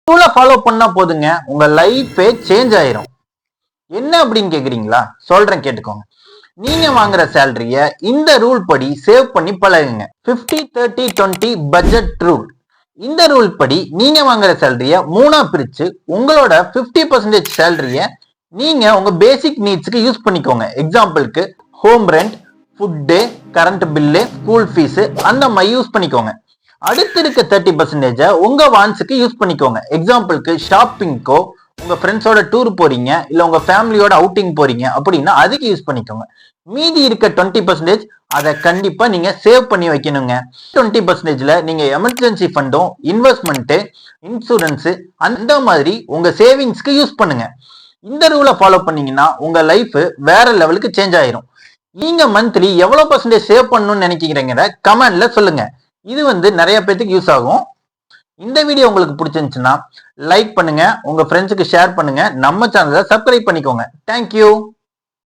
ரூலை ஃபாலோ பண்ணா போதுங்க, உங்க லைஃபே சேஞ்ச் ஆயிரும். என்ன அப்படின்னு கேக்குறீங்களா? சொல்றேன் கேட்டுக்கோங்க. நீங்க வாங்குற சேலரிய இந்த ரூல் படி சேவ் பண்ணி பழகுங்க. 50-30-20 பட்ஜெட் ரூல். இந்த ரூல் படி நீங்க வாங்குற சேலரிய 3ஆ பிரிச்சு உங்களோட 50% சேலரிய நீங்க உங்க பேசிக் நீட்ஸ்க்கு யூஸ் பண்ணிக்கோங்க. எக்ஸாம்பிளுக்கு home rent, food, current bill, school fees அந்த மாதிரி யூஸ் பண்ணிக்கோங்க. அடுத்து இருக்க 30% உங்க வான்ஸுக்கு யூஸ் பண்ணிக்கோங்க. எக்ஸாம்பிளுக்கு ஷாப்பிங்க்கோ, உங்க ஃப்ரெண்ட்ஸோட டூர் போறீங்க, இல்ல உங்க ஃபேமிலியோட அவுட்டிங் போறீங்க அப்படின்னா அதுக்கு யூஸ் பண்ணிக்கோங்க. மீதி இருக்க 20% அதை கண்டிப்பா நீங்க சேவ் பண்ணி வைக்கணுங்க. 20%ல நீங்க எமர்ஜென்சி ஃபண்டும், இன்வெஸ்ட்மெண்ட், இன்சூரன்ஸ் அந்த மாதிரி உங்க சேவிங்ஸ்க்கு யூஸ் பண்ணுங்க. இந்த ரூலை ஃபாலோ பண்ணீங்கன்னா உங்க லைஃப் வேற லெவலுக்கு சேஞ்ச் ஆயிரும். நீங்க மந்த்லி எவ்வளவு பர்சன்டேஜ் சேவ் பண்ணணும்னு நினைக்கிறீங்க கமெண்ட்ல சொல்லுங்க. இது நிறைய பேருக்கு யூஸ் ஆகும். இந்த வீடியோ உங்களுக்கு பிடிச்சிருந்துச்சுன்னா லைக் பண்ணுங்க, உங்க ஃப்ரெண்ட்ஸுக்கு ஷேர் பண்ணுங்க, நம்ம சேனலை சப்ஸ்கிரைப் பண்ணிக்கோங்க. தேங்க்யூ.